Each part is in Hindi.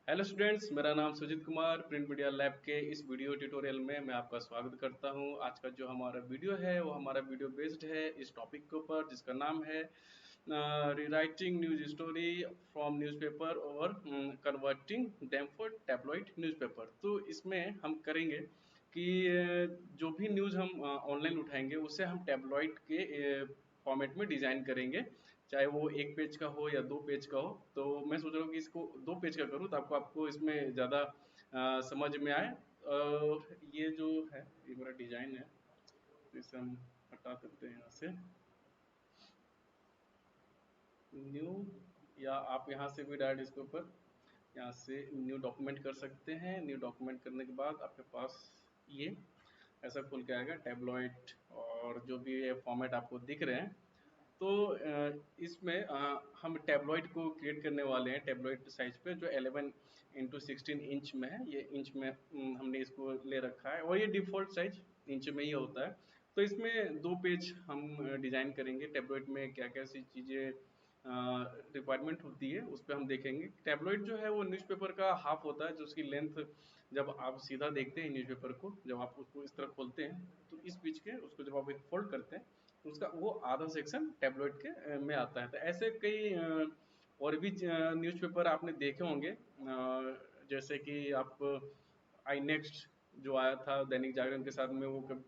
हेलो स्टूडेंट्स, मेरा नाम Sujit Kumar print media lab के इस वीडियो ट्यूटोरियल में मैं आपका स्वागत करता हूं। आज का जो हमारा वीडियो है वो हमारा वीडियो बेस्ड है इस टॉपिक के ऊपर जिसका नाम है rewriting news story from newspaper और converting them for tabloid newspaper. तो इसमें हम करेंगे कि जो भी न्यूज़ हम ऑनलाइन उठाएंगे उसे हम टैबलॉइड के फॉर्मेट में डिज़ाइन करेंगे, चाहे वो एक पेज का हो या दो पेज का हो। तो मैं सोच रहा हूँ कि इसको दो पेज का करूँ ताकि आपको इसमें ज़्यादा समझ में आए। और ये जो है ये मेरा डिजाइन है, तो इसे हम हटा देते हैं यहाँ से न्यू, या आप यहाँ से भी डायरेक्ट इसके ऊपर यहाँ से न्यू डॉक्यूमेंट कर सकते हैं। न्यू डॉक्यूमेंट करने के बाद आपके पास ये ऐसा खुल के आएगा टैबलॉइड, और जो भी ये फॉर्मेट आपको दिख रहे हैं। तो इसमें हम टैबलॉइड को क्रिएट करने वाले हैं टैबलॉइड साइज पे, जो 11x16 इंच में है। ये इंच में हमने इसको ले रखा है और ये डिफ़ॉल्ट साइज इंच में ही होता है। तो इसमें दो पेज हम डिज़ाइन करेंगे। टैबलॉइड में क्या क्या सी चीज़ें रिक्वायरमेंट होती है उस पर हम देखेंगे। टैबलॉइड जो है वो न्यूज़पेपर का हाफ होता है, जो उसकी लेंथ जब आप सीधा देखते हैं न्यूज़पेपर को, जब आप उसको इस तरह खोलते हैं तो इस बीच के उसको जब आप एक फोल्ड करते हैं तो उसका वो आधा सेक्शन टैबलॉइड के में आता है। तो ऐसे कई और भी न्यूज़पेपर आपने देखे होंगे, जैसे कि आप आई नेक्स्ट जो आया था दैनिक जागरण के साथ में, वो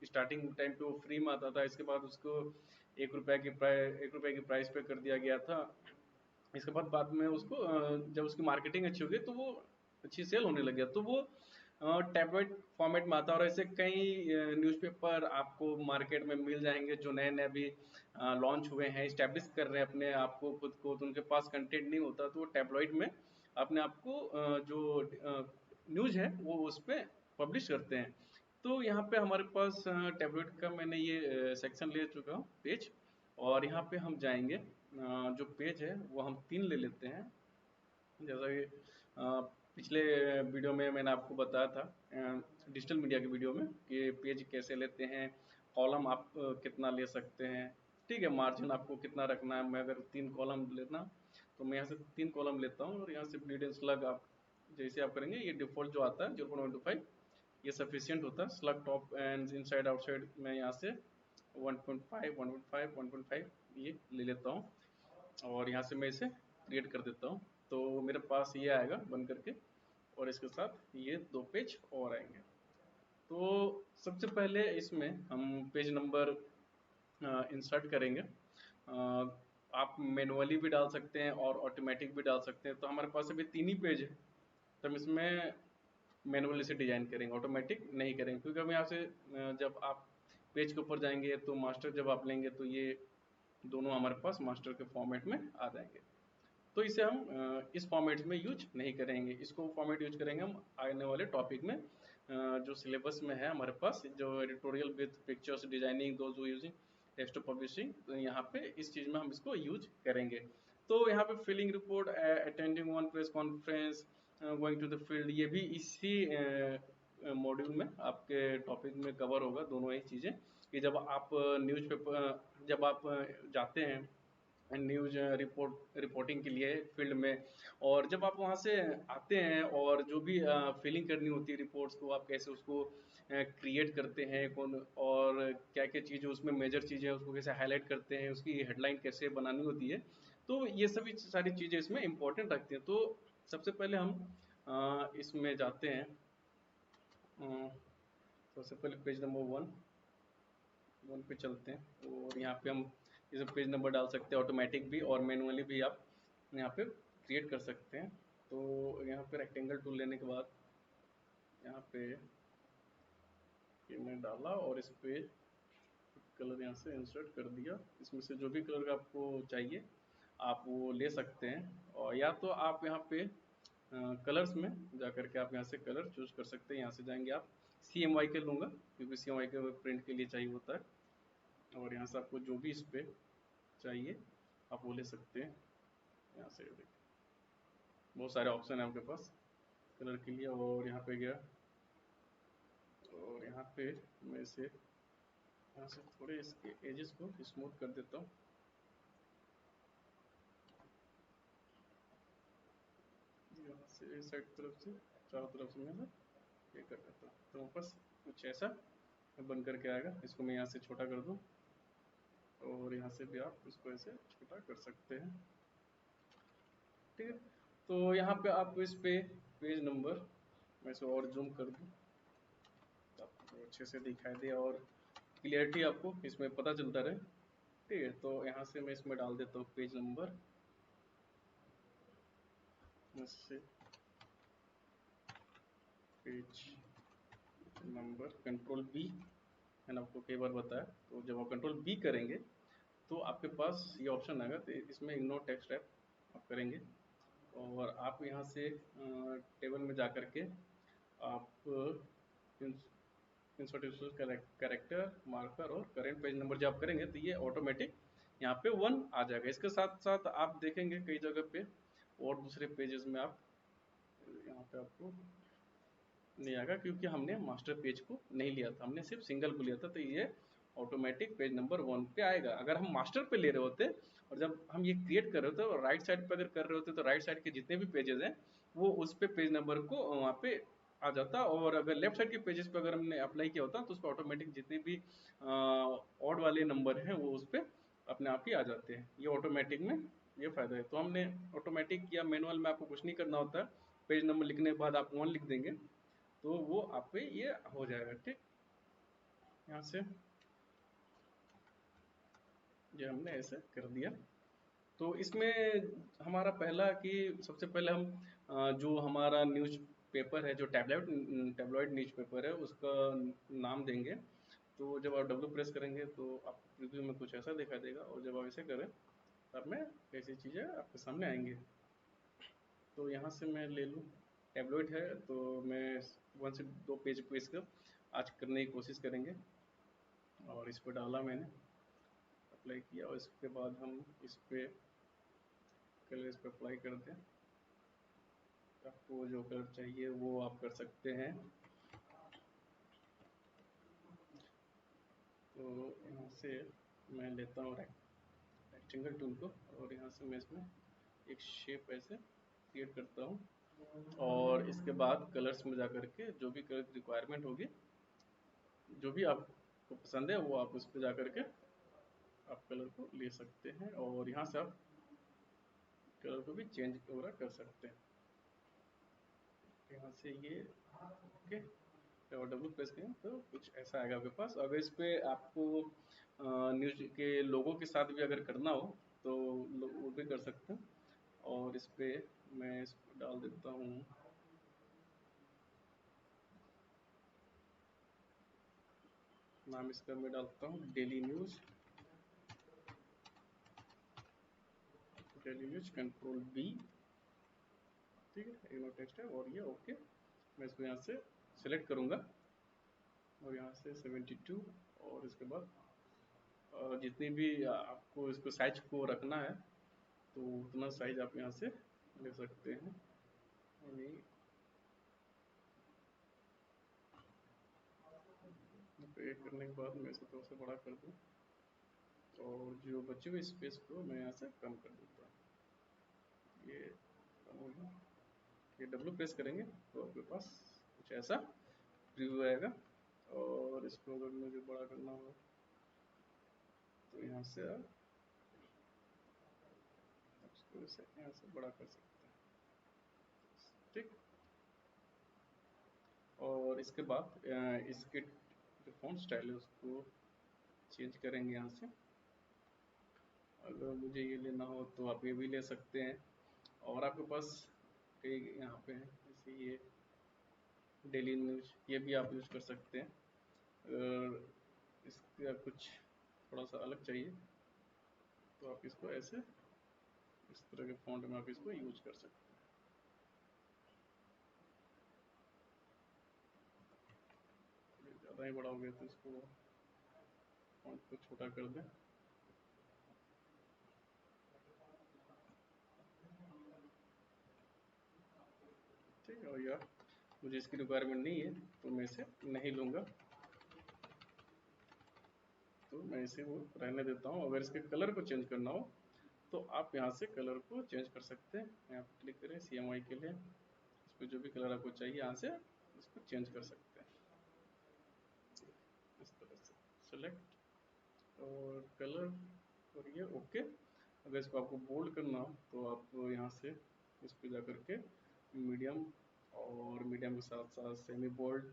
स्टार्टिंग टाइम पे वो फ्री में आता था। इसके बाद उसको एक रुपए की प्राइस पे कर दिया गया था। इसके बाद में उसको जब उसकी मार्केटिंग अच्छी हो गई तो वो अच्छी सेल होने लग गया, तो वो टैबलॉइड फॉर्मेट में आता है। और ऐसे कई न्यूज़पेपर आपको मार्केट में मिल जाएंगे जो नए नए अभी लॉन्च हुए हैं, इस्टेब्लिश कर रहे हैं अपने आप को, खुद को। तो उनके पास कंटेंट नहीं होता, तो वो टैबलॉइड में अपने आप को जो न्यूज़ है वो उस पर पब्लिश करते हैं। तो यहाँ पे हमारे पास टैबलॉइड का मैंने ये सेक्शन ले चुका हूँ, पेज। और यहाँ पे हम जाएंगे, जो पेज है वो हम 3 ले लेते हैं। जैसा कि पिछले वीडियो में मैंने आपको बताया था, डिजिटल मीडिया के वीडियो में, कि पेज कैसे लेते हैं, कॉलम आप कितना ले सकते हैं। ठीक है, मार्जिन आपको कितना रखना है। मैं अगर 3 कॉलम लेना तो मैं यहाँ से 3 कॉलम लेता हूँ, और यहाँ से ब्लीड एंड स्लग आप जैसे आप करेंगे, ये डिफ़ॉल्ट जो आता है 0.15 ये सफिशियंट होता है। Slug top and inside outside मैं यहाँ से 1.5 1.5 1.5 ये ले लेता हूँ, और यहाँ से मैं इसे क्रिएट कर देता हूँ। तो मेरे पास ये आएगा बन करके, और इसके साथ ये दो पेज और आएंगे। तो सबसे पहले इसमें हम पेज नंबर इंसर्ट करेंगे। आप मैनुअली भी डाल सकते हैं और ऑटोमेटिक भी डाल सकते हैं। तो हमारे पास अभी 3 ही पेज है, तो हम इसमें मैनुअली से डिजाइन करेंगे, ऑटोमेटिक नहीं करेंगे। क्योंकि हम यहाँ से जब आप पेज के ऊपर जाएंगे तो मास्टर जब आप लेंगे तो ये दोनों हमारे पास मास्टर के फॉर्मेट में आ जाएंगे। तो इसे हम इस फॉर्मेट में यूज नहीं करेंगे, इसको फॉर्मेट यूज करेंगे हम आने वाले टॉपिक में। जो सिलेबस में है हमारे पास, जो editorial with pictures designing those who using text publishing, तो यहाँ पे इस चीज़ में हम इसको यूज करेंगे। तो यहाँ पे filling report, attending one press conference, going to the field, ये भी इसी मॉड्यूल में आपके टॉपिक में कवर होगा, दोनों ही चीज़ें। कि जब आप न्यूज़पेपर जब आप जाते हैं न्यूज रिपोर्टिंग के लिए फील्ड में, और जब आप वहाँ से आते हैं और जो भी फिलिंग करनी होती है रिपोर्ट्स को, आप कैसे उसको क्रिएट करते हैं, कौन और क्या क्या चीज़ें उसमें मेजर चीज़ें हैं उसको कैसे हाईलाइट करते हैं, उसकी हेडलाइन कैसे बनानी होती है। तो ये सभी सारी चीज़ें इसमें इम्पोर्टेंट रखती हैं। तो सबसे पहले हम इसमें जाते हैं। सबसे पहले पेज नंबर वन पे चलते हैं, और यहाँ पे हम इसे पेज नंबर डाल सकते हैं, ऑटोमेटिक भी और मैनुअली भी आप यहाँ पे क्रिएट कर सकते हैं। तो यहाँ पे रेक्टेंगल टूल लेने के बाद यहाँ पे ये मैं डाला, और इस पे कलर यहाँ से इंसर्ट कर दिया। इसमें से जो भी कलर आपको चाहिए आप वो ले सकते हैं, और या तो आप यहाँ पे कलर्स में जा करके आप यहाँ से कलर चूज कर सकते हैं। यहाँ से जाएंगे आप CMYK के लूँगा, क्योंकि CMYK प्रिंट के लिए चाहिए होता है। और यहाँ से आपको जो भी इस पे चाहिए आप वो ले सकते हैं। यहाँ से देखिए बहुत सारे ऑप्शन है आपके पास कलर के लिए। और यहाँ पे गया, और यहाँ पे मैं इसे यहाँ से थोड़े इसके एजेस को स्मूथ कर देता हूँ। यहाँ से इस साइड तरफ से चारों तरफ से मैं ये कर देता हूँ, तो बस कुछ ऐसा बन करके आएगा। इसको मैं यहाँ से छोटा कर दूँ और यहाँ से भी आप इसको ऐसे छोटा कर सकते हैं, ठीक है। तो यहाँ पे आप इस पे पेज नंबर, मैं इसे और जूम कर दूँ आपको अच्छे से दिखाई दे और क्लियरिटी आपको इसमें पता चलता रहे, ठीक है। तो यहाँ से मैं इसमें डाल देता हूँ पेज नंबर, इससे पेज नंबर कंट्रोल बी, मैंने आपको कई बार बताया। तो जब आप कंट्रोल बी करेंगे तो आपके पास ये ऑप्शन आएगा, तो इसमें इग्नोर टेक्स्ट रैप आप करेंगे और आप यहाँ से टेबल में जा कर के आप इंसर्टेशन कैरेक्टर मार्कर और करेंट पेज नंबर जब आप करेंगे तो ये ऑटोमेटिक यहाँ पे 1 आ जाएगा। इसके साथ साथ आप देखेंगे कई जगह पे और दूसरे पेजेस में आप यहाँ पे आपको नहीं आएगा, क्योंकि हमने मास्टर पेज को नहीं लिया था, हमने सिर्फ सिंगल को लिया था। तो ये ऑटोमेटिक पेज नंबर 1 पे आएगा। अगर हम मास्टर पे ले रहे होते और जब हम ये क्रिएट कर रहे होते और राइट साइड पे अगर कर रहे होते तो राइट साइड के जितने भी पेजेस हैं वो उस पे पेज नंबर को वहाँ पे आ जाता, और अगर लेफ्ट साइड के पेजेस पे अगर हमने अप्लाई किया होता तो उस पर ऑटोमेटिक जितने भी ऑड वाले नंबर हैं वो उस पर अपने आप ही आ जाते हैं। ये ऑटोमेटिक में ये फायदा है। तो हमने ऑटोमेटिक या मैनुअल में आपको कुछ नहीं करना होता, पेज नंबर लिखने के बाद आप 1 लिख देंगे तो वो आप पे ये हो जाएगा, ठीक। यहाँ से ये हमने ऐसे कर दिया। तो इसमें हमारा पहला कि सबसे पहले हम जो हमारा न्यूज़ पेपर है, जो टैबलॉइड न्यूज़ पेपर है उसका नाम देंगे। तो जब आप डब्ल्यू प्रेस करेंगे तो आपको प्रीव्यू में कुछ ऐसा दिखा देगा, और जब आप ऐसे करें तब में ऐसी चीज़ें आपके सामने आएंगी। तो यहाँ से मैं ले लूँ, टैबलॉइड है तो मैं 1 से 2 पेज को इसका आज करने की कोशिश करेंगे। और इस पर डाला मैंने, अप्लाई किया, और इसके बाद हम इस पे कलर इस पर अप्लाई कर दें। आपको जो कलर चाहिए वो आप कर सकते हैं। तो यहाँ से मैं लेता हूँ रेक्टेंगल टूल को और यहाँ से मैं इसमें एक शेप ऐसे क्रिएट करता हूँ, और इसके बाद कलर्स में जा करके जो भी कलर की रिक्वायरमेंट होगी, जो भी आपको पसंद है वो आप उस पर जा करके आप कलर को ले सकते हैं, और यहाँ से आप कलर को भी चेंज वगैरह कर सकते हैं। यहाँ से ये ओके, और डब्ल्यू प्रेस करें तो कुछ ऐसा आएगा आपके पास। अगर इस पे आपको न्यूज के लोगों के साथ भी अगर करना हो तो वो भी कर सकते हैं। और इस पे मैं इसको डाल देता हूँ, नाम इसका मैं डालता हूँ डेली न्यूज कंट्रोल बी, ठीक है। इग्नोर टेक्स्ट है और ये ओके। मैं इसको यहाँ से सिलेक्ट करूँगा और यहाँ से 72, और इसके बाद जितनी भी आपको इसको साइज को रखना है तो उतना साइज आप यहाँ से ले सकते हैं। और ये करने के बाद मैं इसे थोड़ा सा बड़ा कर दूँ और जो बचे हुए स्पेस को मैं यहाँ से कम कर देता हूँ। ये कम हो गया। ये डब्ल्यू प्रेस करेंगे तो आपके पास कुछ ऐसा प्रीव्यू आएगा। और इसको अगर मुझे बड़ा करना हो तो यहाँ से आप इसको यहाँ से बड़ा कर सकते हैं, ठीक। और इसके बाद इसके जो फॉन्ट स्टाइल है उसको चेंज करेंगे यहाँ से। अगर मुझे ये लेना हो तो आप ये भी ले सकते हैं, और आपके पास कई यहाँ पे हैं जैसे ये डेली न्यूज, ये भी आप यूज़ कर सकते हैं। अगर इसका कुछ थोड़ा सा अलग चाहिए तो आप इसको ऐसे इस तरह के फॉन्ट में आप इसको यूज कर सकते हैं। ज़्यादा ही बड़ा हो गया तो इसको फॉन्ट को छोटा कर दें। ठीक है, और यार मुझे इसकी रिक्वायरमेंट नहीं है तो मैं इसे नहीं लूँगा, तो मैं इसे वो रहने देता हूँ। अगर इसके कलर को चेंज करना हो तो आप यहाँ से कलर को चेंज कर सकते हैं। यहाँ पर क्लिक करें CMY के लिए इसको जो भी कलर आपको चाहिए यहाँ से इसको चेंज कर सकते हैं इस तरह से। सेलेक्ट और कलर और ये ओके। अगर इसको आपको बोल्ड करना हो तो आप यहाँ से इस पर जा करके मीडियम और मीडियम के साथ साथ सेमी बोल्ड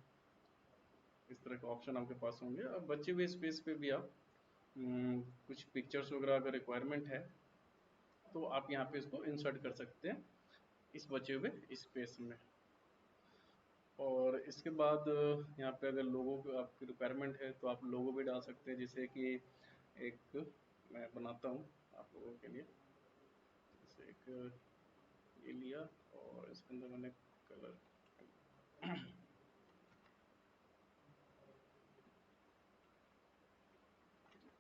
इस तरह के ऑप्शन आपके पास होंगे। अब बचे हुए स्पेस पे भी आप कुछ पिक्चर्स वगैरह अगर रिक्वायरमेंट है तो आप यहाँ पे इसको इंसर्ट कर सकते हैं इस बचे हुए स्पेस में। और इसके बाद यहाँ पे अगर लोगो आपकी रिक्वायरमेंट है तो आप लोगो भी डाल सकते हैं, जैसे कि एक मैं बनाता हूँ आप लोगों के लिए। जैसे एक ये लिया और इसके अंदर मैंने कलर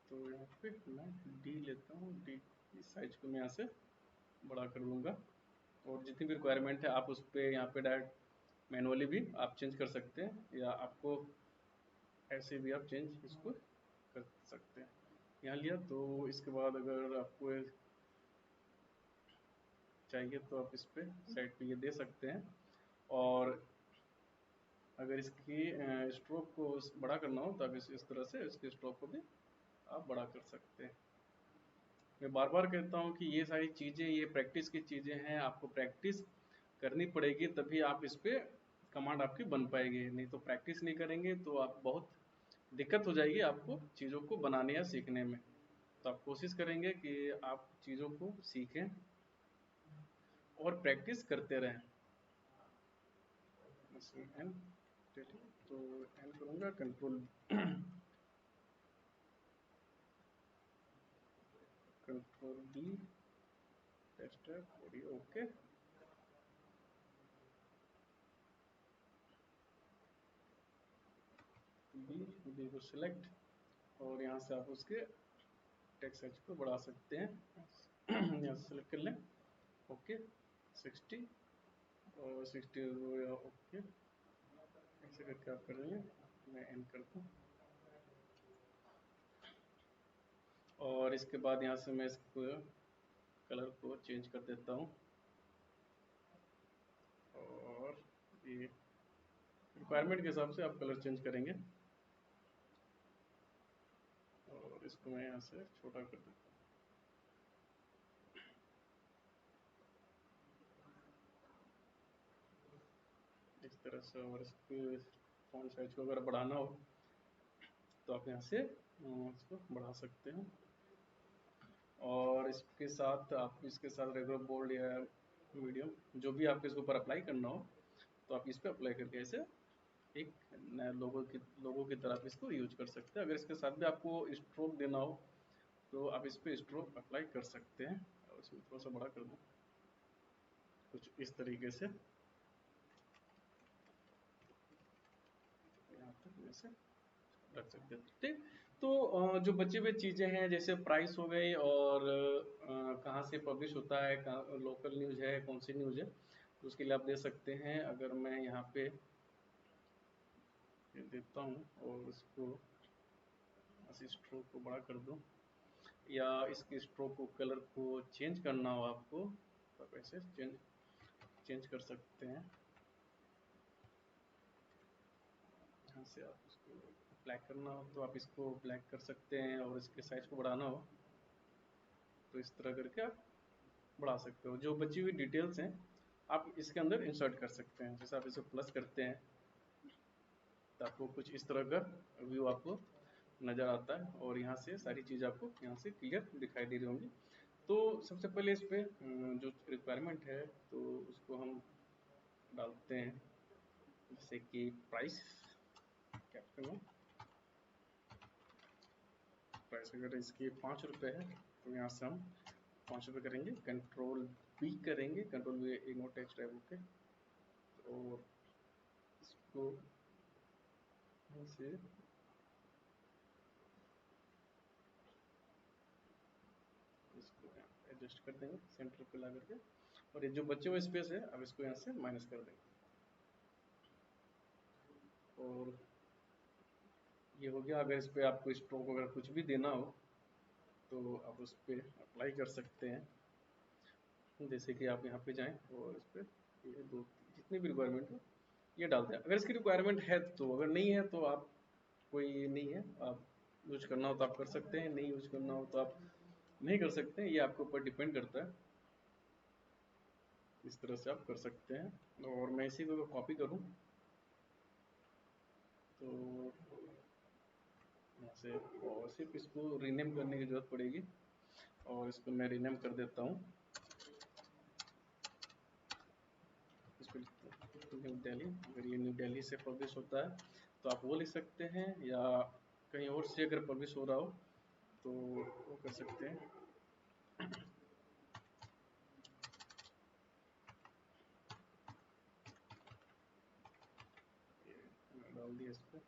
तो यहाँ पे मैं डी लेता हूँ, डी की साइज को मैं यहाँ से बड़ा कर लूँगा। और जितनी भी रिक्वायरमेंट है आप उस पर यहाँ पे डायरेक्ट मैनुअली भी आप चेंज कर सकते हैं, या आपको ऐसे भी आप चेंज इसको कर सकते हैं। यहाँ लिया तो इसके बाद अगर आपको चाहिए तो आप इस पे साइड पे ये दे सकते हैं। और अगर इसकी स्ट्रोक को बड़ा करना हो तो आप इस तरह से इसके स्ट्रोक को भी आप बड़ा कर सकते हैं। मैं बार बार कहता हूँ कि ये सारी चीज़ें ये प्रैक्टिस की चीज़ें हैं, आपको प्रैक्टिस करनी पड़ेगी तभी आप इस पे कमांड आपकी बन पाएगी, नहीं तो प्रैक्टिस नहीं करेंगे तो आप बहुत दिक्कत हो जाएगी आपको चीज़ों को बनाने या सीखने में। तो आप कोशिश करेंगे कि आप चीज़ों को सीखें और प्रैक्टिस करते रहें। एन तो एन करूँगा control control D test okay. B को सिलेक्ट और यहाँ से आप उसके टेक्स्ट साइज को बढ़ा सकते हैं यहाँ से सेलेक्ट कर लें ओके 60 और 60 ओके ऐसे करके आप कर लें। मैं एंड कर दूँ और इसके बाद यहाँ से मैं इसको कलर को चेंज कर देता हूँ और ये रिक्वायरमेंट के हिसाब से आप कलर चेंज करेंगे। और इसको मैं यहाँ से छोटा कर देता हूँ इस तरह से। और इसके फॉन्ट साइज को अगर बढ़ाना हो तो आप यहाँ से इसको बढ़ा सकते हैं। और इसके साथ आप इसके साथ रेगुलर बोल्ड या मीडियम जो भी आपको इसके ऊपर अप्लाई करना हो तो आप इस पर अप्लाई करके ऐसे एक नया लोगों की तरह आप इसको यूज कर सकते हैं। अगर इसके साथ भी आपको स्ट्रोक देना हो तो आप इस पर स्ट्रोक अप्लाई कर सकते हैं। और इसमें थोड़ा सा बड़ा कर दूँ कुछ इस तरीके से यहाँ तक वैसे रख सकते हैं। ठीक, तो जो बचे हुए चीज़ें हैं जैसे प्राइस हो गई और कहाँ से पब्लिश होता है, कहाँ लोकल न्यूज़ है, कौन सी न्यूज़ है, तो उसके लिए आप दे सकते हैं। अगर मैं यहाँ पे देता हूँ और इसको स्ट्रोक को बड़ा कर दूँ या इसके स्ट्रोक को कलर को चेंज करना हो आपको तो आप ऐसे चेंज कर सकते हैं। यहाँ से आप इसको ब्लैक करना हो तो आप इसको ब्लैक कर सकते हैं और इसके साइज को बढ़ाना हो तो इस तरह करके आप बढ़ा सकते हो। जो बची हुई डिटेल्स हैं आप इसके अंदर इंसर्ट कर सकते हैं। जैसे आप इसे प्लस करते हैं तो आपको कुछ इस तरह का व्यू आपको नज़र आता है और यहाँ से सारी चीज़ आपको यहाँ से क्लियर दिखाई दे रही होंगी। तो सबसे पहले इस पे जो रिक्वायरमेंट है तो उसको हम डालते हैं, जैसे कि प्राइस कैपिटल में। प्राइस अगर इसकी 5 रुपये है तो यहाँ से हम 5 रुपये करेंगे, कंट्रोल बी करेंगे, control be ignore text tab okay. और इसको से इसको एडजस्ट कर देंगे सेंटर पे ला करके। और ये जो बचे हुए स्पेस है अब इसको यहाँ से माइनस कर देंगे। और ये हो गया। अगर इस पर आपको स्ट्रोक वगैरह कुछ भी देना हो तो आप उस पर अप्लाई कर सकते हैं। जैसे कि आप यहाँ पे जाएं और इस पर ये दो जितनी भी रिक्वायरमेंट हो ये डालते हैं। अगर इसकी रिक्वायरमेंट है तो, अगर नहीं है तो आप कोई नहीं है, आप यूज करना हो तो आप कर सकते हैं, नहीं यूज करना हो तो आप नहीं कर सकते हैं, ये आपके ऊपर डिपेंड करता है। इस तरह से आप कर सकते हैं। और मैं इसी को कॉपी करूँ तो यहाँ से, और सिर्फ इसको रीनेम करने की जरूरत पड़ेगी, और इसको मैं रीनेम कर देता हूँ। इसको न्यू दिल्ली, अगर ये न्यू दिल्ली से पब्लिश होता है तो आप वो लिख सकते हैं, या कहीं और से अगर पब्लिश हो रहा हो तो वो कर सकते हैं। डाल दिया इस पर।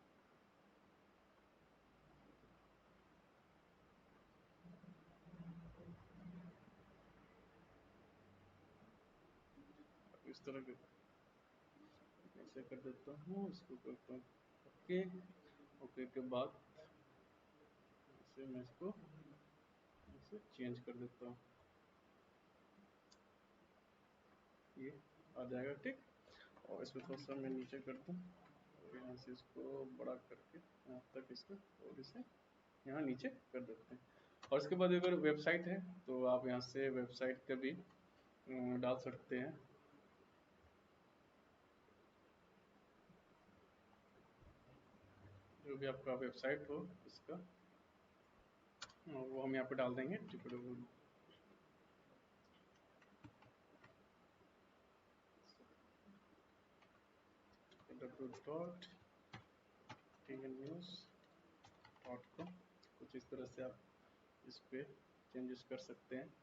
इस तरह के ऐसे कर देता हूँ, इसको करता हूँ ओके। ओके के बाद इसे मैं इसको इसे चेंज कर देता हूँ, ये आ जाएगा ठीक। और इसमें थोड़ा सा मैं नीचे कर दूँ, और यहाँ से इसको बड़ा करके यहाँ तक इसका, और इसे यहाँ नीचे कर देते हैं। और इसके बाद अगर वेबसाइट है तो आप यहाँ से वेबसाइट का भी डाल सकते हैं। जो भी आपका वेबसाइट हो इसका, वो हम यहाँ पे डाल देंगे www.tnnews.com। कुछ इस तरह से आप इस पे चेंजेस कर सकते हैं।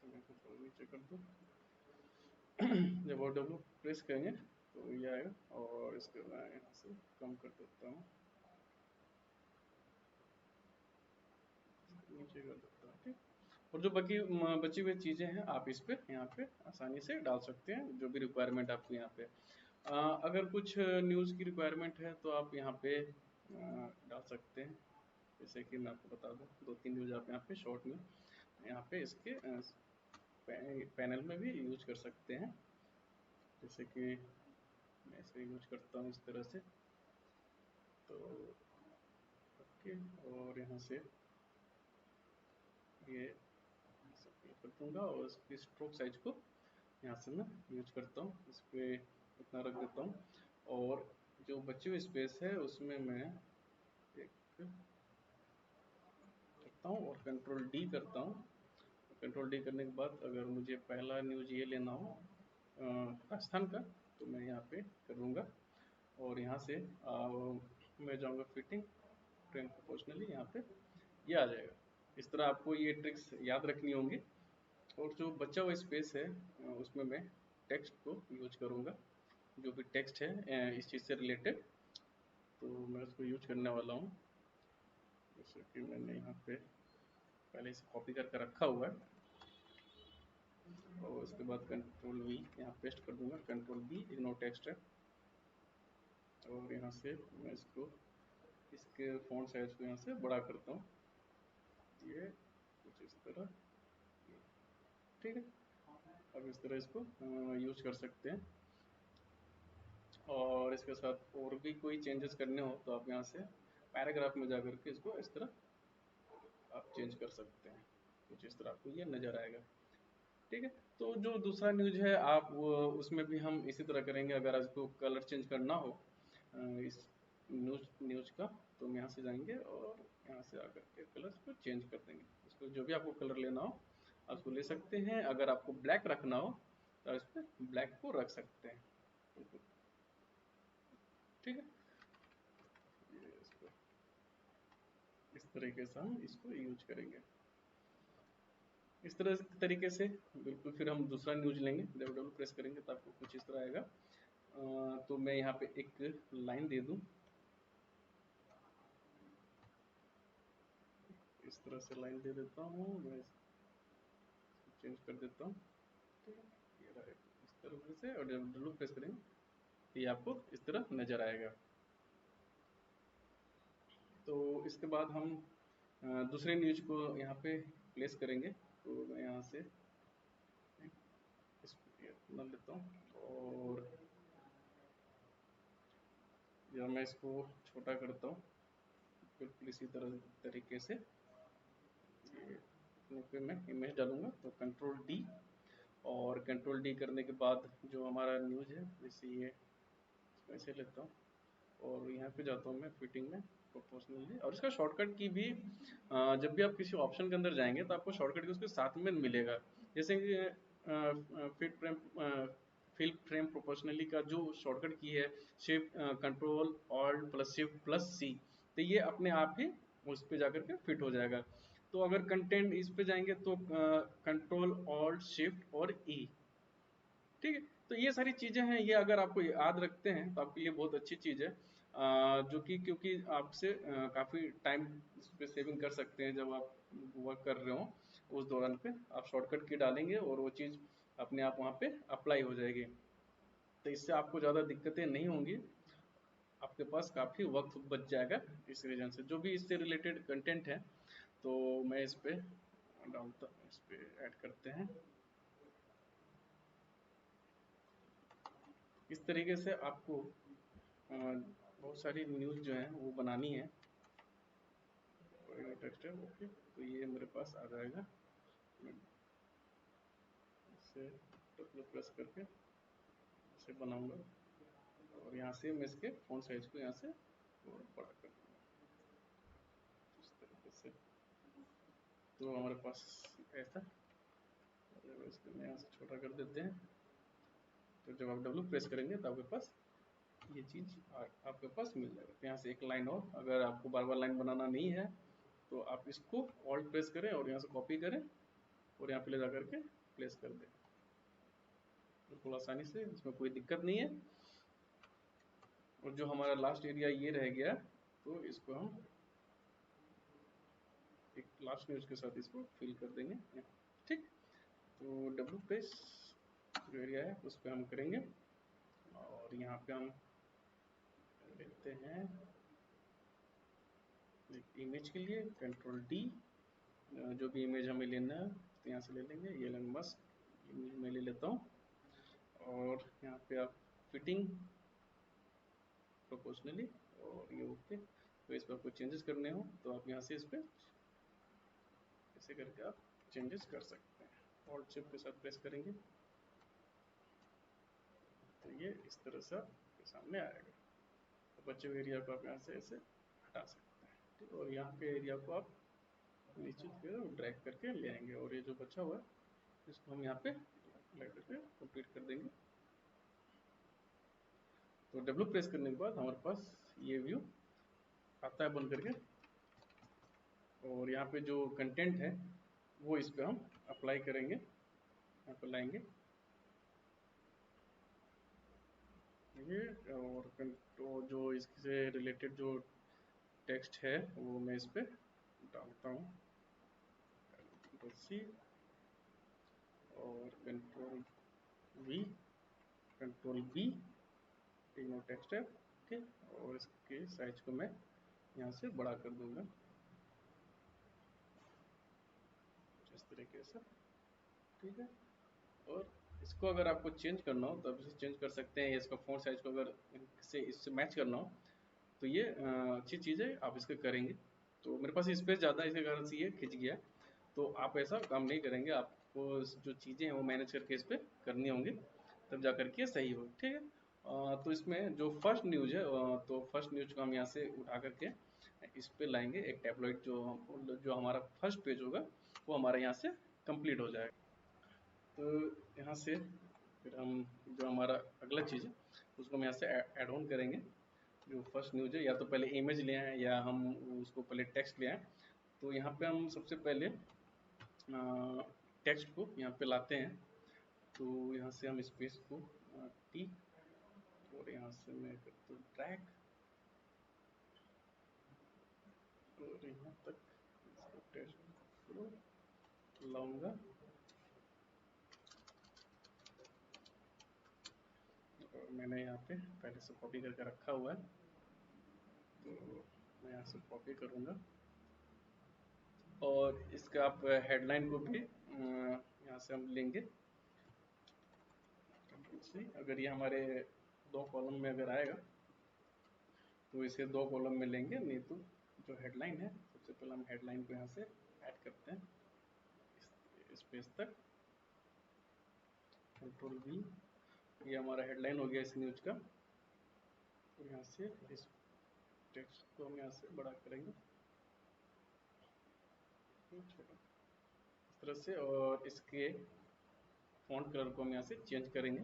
मैं कुछ और नीचे कर दूँ। जब वो डब्ल्यू प्रेस करेंगे तो ये आएगा, और इसके मैं यहाँ से कम कर देता हूँ, नीचे कर देता हूँ ठीक। और जो बाकी बची हुई चीज़ें हैं आप इस पे यहाँ पे आसानी से डाल सकते हैं, जो भी रिक्वायरमेंट आपको यहाँ पे। अगर कुछ न्यूज़ की रिक्वायरमेंट है तो आप यहाँ पे डाल सकते हैं। जैसे कि मैं आपको बता दूँ, 2-3 न्यूज़ आप यहाँ पे शॉर्ट में यहाँ पे इसके पैनल में भी यूज कर सकते हैं। जैसे कि मैं इसे यूज करता हूँ इस तरह से, तो ओके। और यहाँ से ये कर दूंगा, और इसकी स्ट्रोक साइज को यहाँ से मैं यूज करता हूँ, इस पर इतना रख देता हूँ। और जो बची हुई स्पेस है उसमें मैं एक करता हूँ और कंट्रोल डी करता हूँ। कंट्रोल डी करने के बाद अगर मुझे पहला न्यूज ये लेना हो राजस्थान का, तो मैं यहाँ पे करूँगा, और यहाँ से मैं जाऊँगा फिटिंग ट्रेन प्रोपोर्शनली, यहाँ पे ये आ जाएगा। इस तरह आपको ये ट्रिक्स याद रखनी होंगी। और जो बचा हुआ स्पेस है उसमें मैं टेक्स्ट को यूज करूँगा, जो भी टेक्स्ट है इस चीज़ से रिलेटेड, तो मैं उसको यूज करने वाला हूँ। जैसे कि मैंने यहाँ पे पहले से कॉपी करके रखा हुआ है, और उसके बाद कंट्रोल वी यहाँ पेस्ट कर दूंगा, कंट्रोल बी इग्नोर टेक्स्ट है। और यहाँ से मैं इसको इसके फ़ॉन्ट साइज को यहाँ से बड़ा करता हूँ, ये कुछ इस तरह, ठीक है। अब इस तरह इसको यूज कर सकते हैं। और इसके साथ और भी कोई चेंजेस करने हो तो आप यहाँ से पैराग्राफ में जाकर के इसको इस तरह आप चेंज कर सकते हैं। कुछ इस तरह आपको ये नज़र आएगा, ठीक है। तो जो दूसरा न्यूज है आप उसमें भी हम इसी तरह करेंगे। अगर आपको कलर चेंज करना हो इस न्यूज का, तो हम यहाँ से जाएंगे और यहाँ से आकर के कलर्स को चेंज कर देंगे। इसको जो भी आपको कलर लेना हो आप उसको ले सकते हैं। अगर आपको ब्लैक रखना हो तो इस पर ब्लैक को रख सकते हैं, ठीक है। ये इसको इस तरीके से हम इसको यूज करेंगे, इस तरह तरीके से। बिल्कुल फिर हम दूसरा न्यूज लेंगे, डब्ल्यू प्रेस करेंगे तो आपको कुछ इस तरह आएगा। तो मैं यहाँ पे एक लाइन दे दूँ, इस तरह से लाइन दे देता हूँ मैं, चेंज कर देता हूँ, ठीक है। ये रहा इस तरह से, और जब डब्ल्यू प्रेस करेंगे तो ये आपको इस तरह नजर आएगा। तो इसके बाद हम दूसरे न्यूज को यहाँ पे प्लेस करेंगे। तो मैं यहाँ से इसको अपना लेता हूँ और जब मैं इसको छोटा करता हूँ बिल्कुल इसी तरीके से ये पे मैं इमेज डालूंगा। तो कंट्रोल डी, और कंट्रोल डी करने के बाद जो हमारा न्यूज़ है जैसे ये ऐसे लेता हूँ और यहाँ पे जाता हूँ मैं फिटिंग में प्रोपोर्शनली। और इसका शॉर्टकट की भी जब भी आप किसी ऑप्शन के अंदर जाएंगे तो आपको शॉर्टकट की उसके साथ में मिलेगा। जैसे कि fit frame fill frame proportionally का जो शॉर्टकट की है shift control alt plus shift plus c, तो ये अपने आप ही उस पे जाकर के फिट हो जाएगा। तो अगर कंटेंट इस पे जाएंगे तो कंट्रोल ऑल्ट शिफ्ट और ई, ठीक है। तो ये सारी चीजें हैं, ये अगर आपको याद रखते हैं तो आपके लिए बहुत अच्छी चीज है। जो कि क्योंकि आपसे काफी टाइम इस पे सेविंग कर सकते हैं जब आप वर्क कर रहे हो। उस दौरान पे आप शॉर्टकट की डालेंगे और वो चीज अपने आप वहाँ पे अप्लाई हो जाएगी। तो इससे आपको ज़्यादा दिक्कतें नहीं होंगी, आपके पास काफ़ी वक्त बच जाएगा। इस रीजन से जो भी इससे रिलेटेड कंटेंट है तो मैं इस पे डालता, इस पे ऐड करते हैं। इस तरीके से आपको बहुत सारी न्यूज़ जो है वो बनानी है। टेक्स्ट है ओके, तो ये मेरे पास आ जाएगा। मैं इसे डबल प्रेस करके इसे बनाऊंगा और यहाँ से मैं इसके फ़ॉन्ट साइज को यहाँ से और बड़ा कर दूंगा इस तरीके से। तो हमारे पास ऐसा, इसको यहाँ से छोटा कर देते हैं। तो जब आप डब्लू प्रेस करेंगे तो आपके पास ये चीज़ आपके पास मिल जाएगा। तो यहाँ से एक लाइन और, अगर आपको बार बार लाइन बनाना नहीं है तो आप इसको ऑल्ट प्रेस करें और यहाँ से कॉपी करें और यहाँ पे ले जा करके प्लेस कर दें बिल्कुल आसानी से, इसमें कोई दिक्कत नहीं है। और जो हमारा लास्ट एरिया ये रह गया तो इसको हम एक लास्ट न्यूज के साथ इसको फिल कर देंगे, ठीक। तो डब्लू प्रेस जो एरिया है उस पर हम करेंगे और यहाँ पे हम लेते हैं एक इमेज के लिए कंट्रोल डी, जो भी इमेज हमें लेना है तो यहाँ से ले लेंगे। ये एलन मस्क इमेज मैं ले लेता हूँ और यहाँ पे आप फिटिंग प्रोपोर्शनली और ये ओके। तो इस पर आपको चेंजेस करने हो तो आप यहाँ से इस पर ऐसे करके आप चेंजेस कर सकते हैं। ऑल्ट शिफ्ट के साथ प्रेस करेंगे तो ये इस तरह से आपके सामने आएगा। तो बचे हुए एरिया को आप यहाँ से ऐसे हटा सकते हैं, ठीक। और यहाँ के एरिया को आप नीचे ड्रैग करके ले आएंगे और ये जो बचा हुआ है इसको हम यहाँ पे ड्रैग करके कंप्लीट कर देंगे। तो डब्लू प्रेस करने के बाद हमारे पास ये व्यू आता है बन करके और यहाँ पे जो कंटेंट है वो इस पे हम अप्लाई करेंगे, यहाँ पे लाएंगे ये। और तो जो इससे रिलेटेड जो टेक्स्ट है वो मैं इस पे डालता हूँ, कंट्रोल सी और कंट्रोल वी कंट्रोल बी, तीनों टेक्स्ट है, ठीक। और इसके साइज को मैं यहाँ से बड़ा कर दूंगा इस तरीके से, ठीक है। और इसको अगर आपको चेंज करना हो तो आप इसे चेंज कर सकते हैं। इसका फॉन्ट साइज को अगर इससे मैच करना हो तो ये अच्छी चीज़ है, आप इसको करेंगे। तो मेरे पास स्पेस ज़्यादा है, इसी कारण से ये खिंच गया। तो आप ऐसा काम नहीं करेंगे, आपको जो चीज़ें हैं वो मैनेज करके इस पर करनी होंगी तब जा करके ये सही हो, ठीक है। तो इसमें जो फर्स्ट न्यूज़ है तो फर्स्ट न्यूज़ को हम यहाँ से उठा करके इस पे लाएंगे। एक टैबलॉइड जो हमारा फर्स्ट पेज होगा वो हमारे यहाँ से कंप्लीट हो जाएगा। तो यहाँ से फिर हम जो हमारा अगला चीज़ है उसको हम यहाँ से ऐड ऑन करेंगे। जो फर्स्ट न्यूज़ है या तो पहले इमेज ले आए या हम उसको पहले टेक्स्ट ले आए। तो यहाँ पे हम सबसे पहले टेक्स्ट को यहाँ पे लाते हैं। तो यहाँ से हम स्पेस को टी और यहाँ से मैं करता हूँ ड्रैग और यहाँ तक इसको टेक्स्ट को लाऊंगा और मैंने यहाँ पे पहले से कॉपी करके रखा हुआ है तो मैं यहाँ से कॉपी करूँगा और इसका आप हेडलाइन को भी यहाँ से हम लेंगे। अगर ये हमारे 2 कॉलम में अगर आएगा तो इसे 2 कॉलम में लेंगे, नहीं तो जो हेडलाइन है सबसे पहले हम हेडलाइन को यहाँ से ऐड करते हैं इस पेज तक, कंट्रोल V। ये हमारा हेडलाइन हो गया इस न्यूज का। तो यहाँ से इस टेक्स्ट को हम यहाँ से बड़ा करेंगे छोटा इस तरह से, और इसके फॉन्ट कलर को हम यहाँ से चेंज करेंगे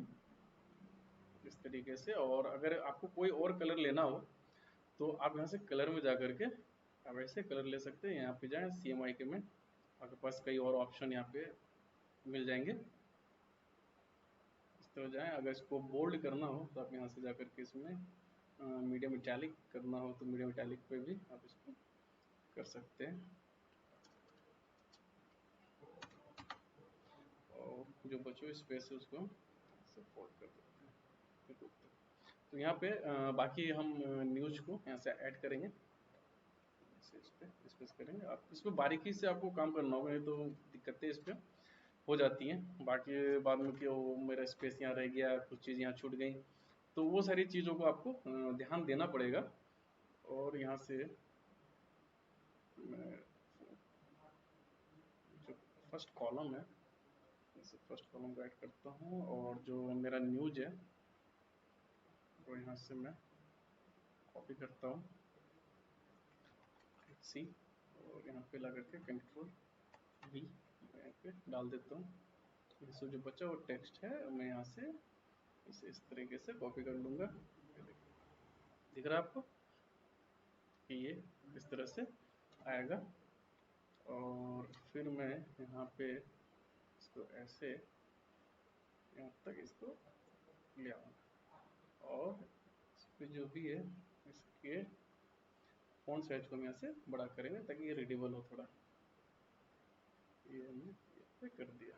इस तरीके से। और अगर आपको कोई और कलर लेना हो तो आप यहाँ से कलर में जा करके आप ऐसे कलर ले सकते हैं। यहाँ पे जाएं CMYK में, आपके पास कई और ऑप्शन यहाँ पे मिल जाएंगे। इस तरह जाएं। अगर इसको बोल्ड करना हो तो आप यहाँ से जा करके इसमें मीडियम इटैलिक करना हो तो मीडियम इटैलिक पे भी आप इसको कर सकते हैं। और जो बचे स्पेस है उसको फोल्ड कर देते हैं। तो यहाँ पे बाकी हम न्यूज को यहाँ से ऐड करेंगे, इस पे स्पेस करेंगे। आप इसमें बारीकी से आपको काम करना होगा, नहीं तो दिक्कतें इस पे हो जाती हैं। बाकी बाद में कि वो मेरा स्पेस यहाँ रह गया, कुछ चीज़ यहाँ छूट गई, तो वो सारी चीज़ों को आपको ध्यान देना पड़ेगा। और यहाँ से मैं जो फर्स्ट कॉलम है, इसे फर्स्ट कॉलम को ऐड करता हूँ, और जो मेरा न्यूज है वो यहाँ से मैं कॉपी करता हूँ C, और यहाँ पे ला करके कंट्रोल V यहाँ पे डाल देता हूँ। इससे जो बचा वो टेक्स्ट है मैं यहाँ से इसे इस तरीके से कॉपी कर लूँगा। दिख रहा है आपको कि ये इस तरह से आएगा। और फिर मैं यहाँ पे इसको ऐसे यहाँ तक इसको ले आऊँगा, और इस पर जो भी है इसके फॉन्ट साइज को हम यहाँ से बड़ा करेंगे ताकि ये रीडेबल हो थोड़ा। ये हमने ये कर दिया।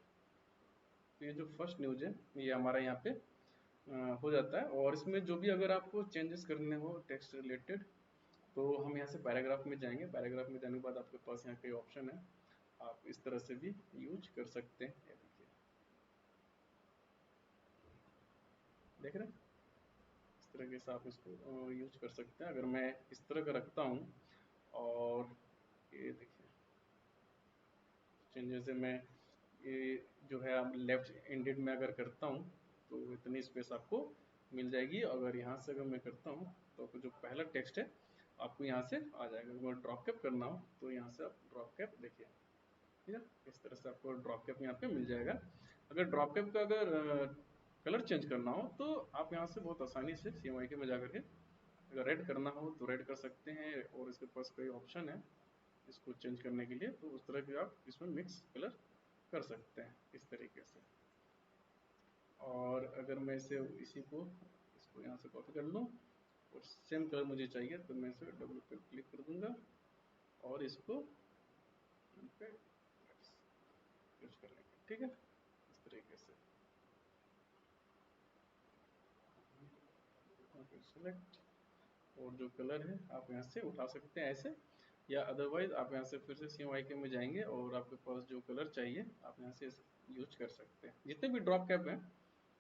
तो ये जो फर्स्ट न्यूज है ये हमारा यहाँ पे हो जाता है। और इसमें जो भी अगर आपको चेंजेस करने हो टेक्स्ट रिलेटेड तो हम यहाँ से पैराग्राफ में जाएंगे। पैराग्राफ में जाने के बाद आपके पास यहाँ कई ऑप्शन है, आप इस तरह से भी यूज कर सकते हैं। ये देखिए, देख रहे हैं, इस तरीके से आप इसको यूज कर सकते हैं। अगर मैं इस तरह का रखता हूँ और ये देखिए चेंजेस है, मैं ये जो है आप लेफ्ट एंडेड में अगर करता हूँ तो इतनी स्पेस आपको मिल जाएगी। अगर यहाँ से अगर मैं करता हूँ तो जो पहला टेक्स्ट है आपको यहाँ से आ जाएगा। अगर ड्रॉप कैप करना हो तो यहाँ से आप ड्रॉप कैप देखिए, ठीक है, इस तरह से आपको ड्रॉप कैप यहाँ पे मिल जाएगा। अगर ड्रॉप कैप का अगर कलर चेंज करना हो तो आप यहाँ से बहुत आसानी से CMYK में जाकर के अगर रेड करना हो तो रेड कर सकते हैं, और इसके पास कई ऑप्शन है इसको चेंज करने के लिए, तो उस तरह के आप इसमें मिक्स कलर कर सकते हैं इस तरीके से। और अगर मैं इसे इसको यहाँ से कॉपी कर लूँ और सेम कलर मुझे चाहिए तो मैं इसे डब्ल्यू पे क्लिक कर दूंगा और इसको पे यूज कर लेंगे, ठीक है, इस तरीके से। सेलेक्ट, और जो कलर है आप यहाँ से उठा सकते हैं ऐसे, या अदरवाइज आप यहाँ से फिर से CMYK में जाएंगे और आपके पास जो कलर चाहिए आप यहाँ से यूज कर सकते हैं। जितने भी ड्रॉप कैप हैं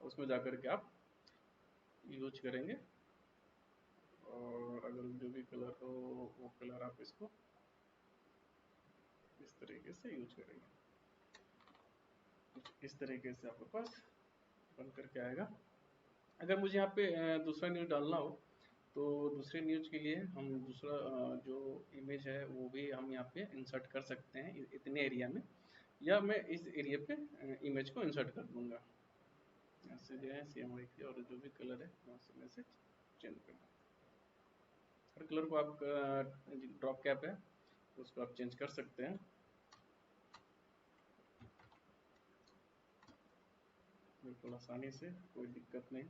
उसमें जाकर के आप यूज करेंगे, और अगर जो भी कलर हो वो कलर आप इसको इस तरीके से यूज करेंगे। कुछ इस तरीके से आपके पास बन करके आएगा। अगर मुझे यहाँ पे दूसरा न्यूज डालना हो तो दूसरे न्यूज के लिए हम दूसरा जो इमेज है वो भी हम यहाँ पे इंसर्ट कर सकते हैं इतने एरिया में, या मैं इस एरिया पे इमेज को इंसर्ट कर दूंगा। यहाँ से जो है CMYK और जो भी कलर है वहाँ से मैं से चेंज कर दूँगा। हर कलर को आप ड्रॉप कैप है उसको आप चेंज कर सकते हैं। बिल्कुल आसानी से, कोई दिक्कत नहीं।